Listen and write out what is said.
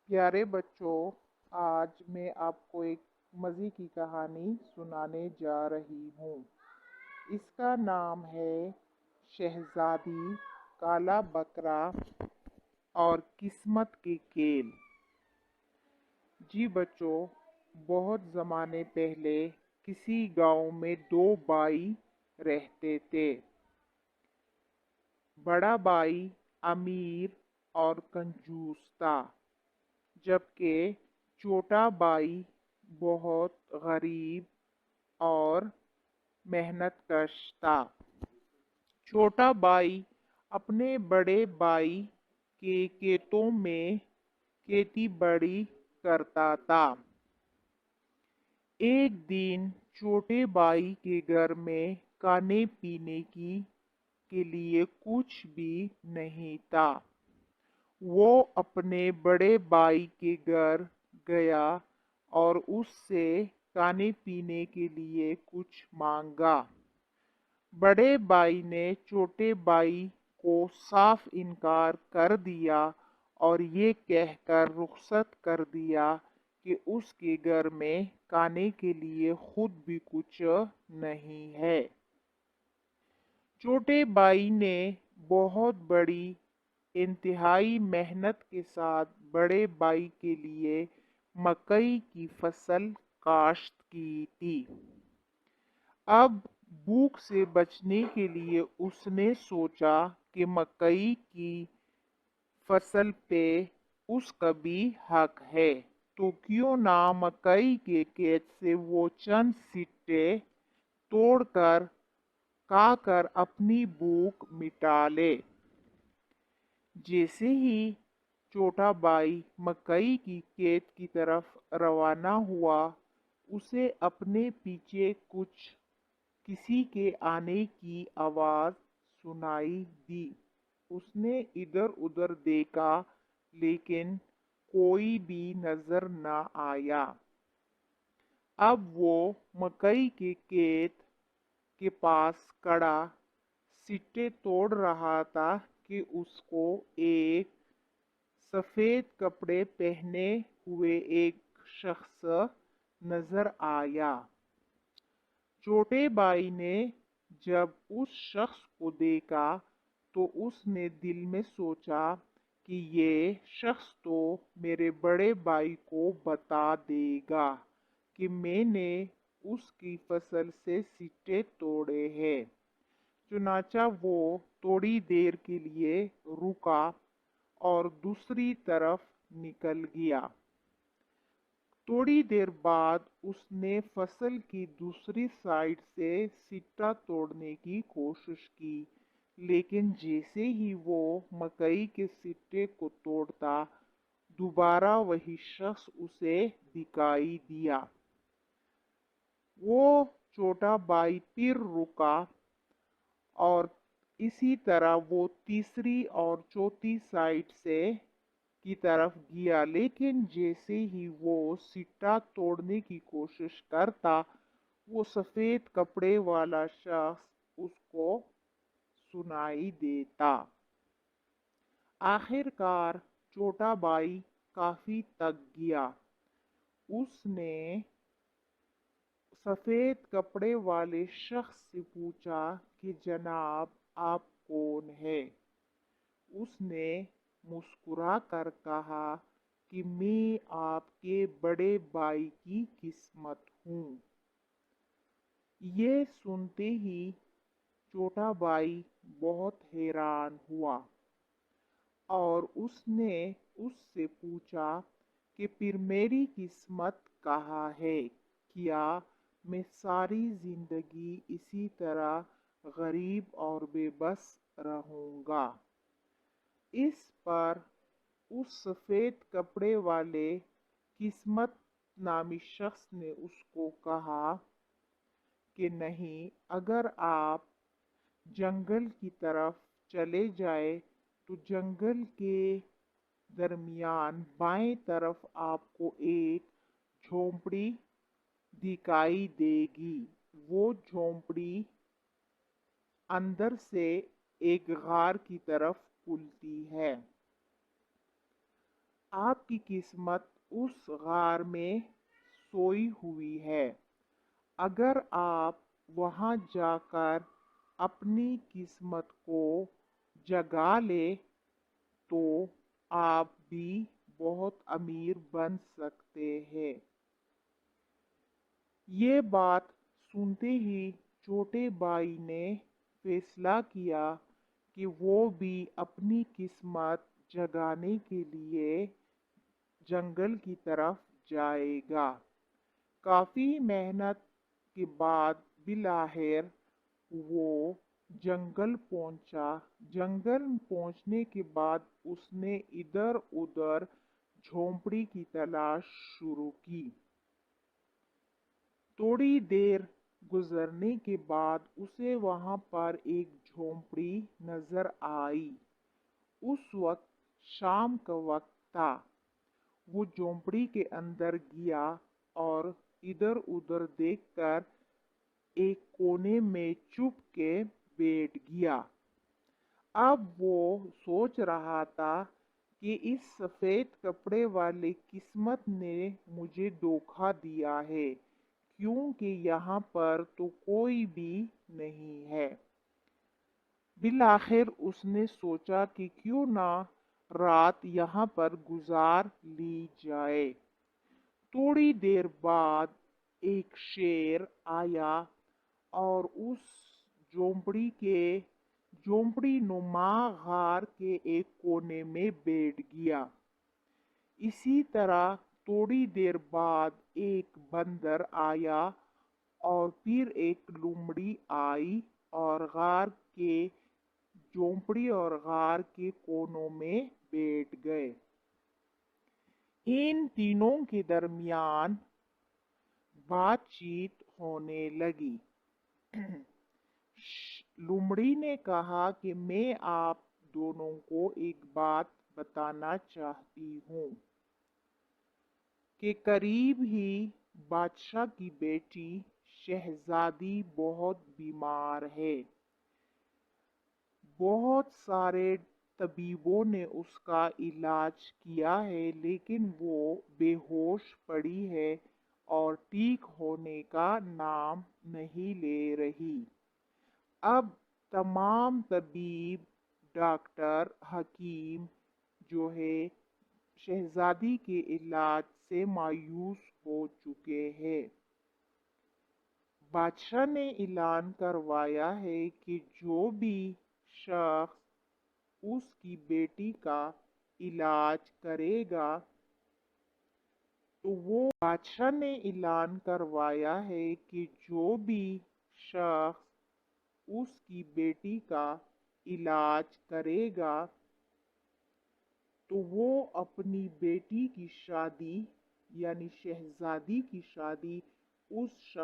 प्यारे बच्चों, आज मैं आपको एक मज़े की कहानी सुनाने जा रही हूँ। इसका नाम है शहज़ादी, काला बकरा और किस्मत के खेल। जी बच्चों, बहुत ज़माने पहले किसी गांव में दो भाई रहते थे। बड़ा भाई अमीर और कंजूस था, जबकि छोटा भाई बहुत गरीब और मेहनतकश था। छोटा भाई अपने बड़े भाई के खेतों में खेती बाड़ी करता था। एक दिन छोटे भाई के घर में खाने पीने की के लिए कुछ भी नहीं था। वो अपने बड़े भाई के घर गया और उससे खाने पीने के लिए कुछ मांगा। बड़े भाई ने छोटे भाई को साफ इनकार कर दिया और ये कहकर रुखसत कर दिया कि उसके घर में खाने के लिए खुद भी कुछ नहीं है। छोटे भाई ने बहुत बड़ी इंतहाई मेहनत के साथ बड़े भाई के लिए मकई की फसल काश्त की थी। अब भूख से बचने के लिए उसने सोचा कि मकई की फसल पे उसका भी हक है, तो क्यों ना मकई के खेत से वो चंद सिट्टे तोड़कर खाकर अपनी भूख मिटा ले। जैसे ही छोटा भाई मकई की खेत की तरफ रवाना हुआ, उसे अपने पीछे किसी के आने की आवाज सुनाई दी। उसने इधर उधर देखा, लेकिन कोई भी नजर न आया। अब वो मकई के खेत के पास खड़ा सिट्टे तोड़ रहा था कि उसको एक सफेद कपड़े पहने हुए एक शख्स नजर आया। छोटे भाई ने जब उस शख्स को देखा तो उसने दिल में सोचा कि ये शख्स तो मेरे बड़े भाई को बता देगा कि मैंने उसकी फसल से सिट्टे तोड़े हैं। चुनाचा वो थोड़ी देर के लिए रुका और दूसरी तरफ निकल गया। थोड़ी देर बाद उसने फसल की दूसरी साइड से सिट्टा तोड़ने की कोशिश की, लेकिन जैसे ही वो मकई के सिट्टे को तोड़ता, दोबारा वही शख्स उसे दिखाई दिया। वो छोटा भाई फिर रुका और इसी तरह वो तीसरी और चौथी साइड से की तरफ गया, लेकिन जैसे ही वो सिट्टा तोड़ने की कोशिश करता, वो सफेद कपड़े वाला शख्स उसको सुनाई देता। आखिरकार छोटा भाई काफी थक गया। उसने सफेद कपड़े वाले शख्स से पूछा कि जनाब, आप कौन है? उसने मुस्कुरा कर कहा कि मैं आपके बड़े भाई की किस्मत हूँ। ये सुनते ही छोटा भाई बहुत हैरान हुआ और उसने उससे पूछा कि फिर मेरी किस्मत कहाँ है? क्या मैं सारी जिंदगी इसी तरह गरीब और बेबस रहूंगा? इस पर उस सफेद कपड़े वाले किस्मत नामी शख्स ने उसको कहा कि नहीं, अगर आप जंगल की तरफ चले जाए तो जंगल के दरमियान बाएं तरफ आपको एक झोंपड़ी दिखाई देगी। वो झोंपड़ी अंदर से एक गार की तरफ खुलती है। آپ کی قسمت اس غار میں سوئی ہوئی ہے۔ اگر آپ وہاں جا کر اپنی قسمت کو جگا لے تو آپ بھی بہت امیر بن سکتے ہیں۔ یہ بات سنتے ہی چھوٹے بھائی نے فیصلہ کیا کہ وہ بھی اپنی قسمت جگانے کے لیے جنگل کی طرف جائے گا۔ کافی محنت کے بعد بالآخر وہ جنگل پہنچا۔ جنگل پہنچنے کے بعد اس نے ادھر ادھر جھونپڑی کی تلاش شروع کی۔ تھوڑی دیر گزرنے کے بعد اسے وہاں پر ایک جھونپڑی نظر آئی۔ اس وقت شام کا وقت تھا۔ وہ جھونپڑی کے اندر گیا اور ادھر ادھر دیکھ کر ایک کونے میں چھپ کے بیٹھ گیا۔ اب وہ سوچ رہا تھا کہ اس سفید کپڑے والے قسمت نے مجھے دھوکہ دیا ہے، کیونکہ یہاں پر تو کوئی بھی نہیں ہے۔ بالآخر اس نے سوچا کہ کیوں نہ رات یہاں پر گزار لی جائے۔ تھوڑی دیر بعد ایک شیر آیا اور اس جھونپڑی نما غار کے ایک کونے میں بیٹھ گیا۔ اسی طرح تھوڑی دیر بعد ایک بندر آیا اور پھر ایک لومڑی آئی اور جھونپڑی اور غار کے کونوں میں بیٹھ گئے۔ ان تینوں کے درمیان بات چیت ہونے لگی۔ لومڑی نے کہا کہ میں آپ دونوں کو ایک بات بتانا چاہتی ہوں کہ قریب ہی بادشاہ کی بیٹی شہزادی بہت بیمار ہے۔ بہت سارے طبیبوں نے اس کا علاج کیا ہے لیکن وہ بے ہوش پڑی ہے اور ٹھیک ہونے کا نام نہیں لے رہی۔ اب تمام طبیب، ڈاکٹر، حکیم جو ہے شہزادی کے علاج سے مایوس ہو چکے ہیں۔ بادشاہ نے اعلان کروایا ہے کہ جو بھی شخص اس کی بیٹی کا علاج کرے گا بادشاہ نے اعلان کروایا ہے کہ جو بھی شخص اس کی بیٹی کا علاج کرے گا تو وہ اپنی بیٹی کی شادی یعنی شہزادی کی شادی اس شخص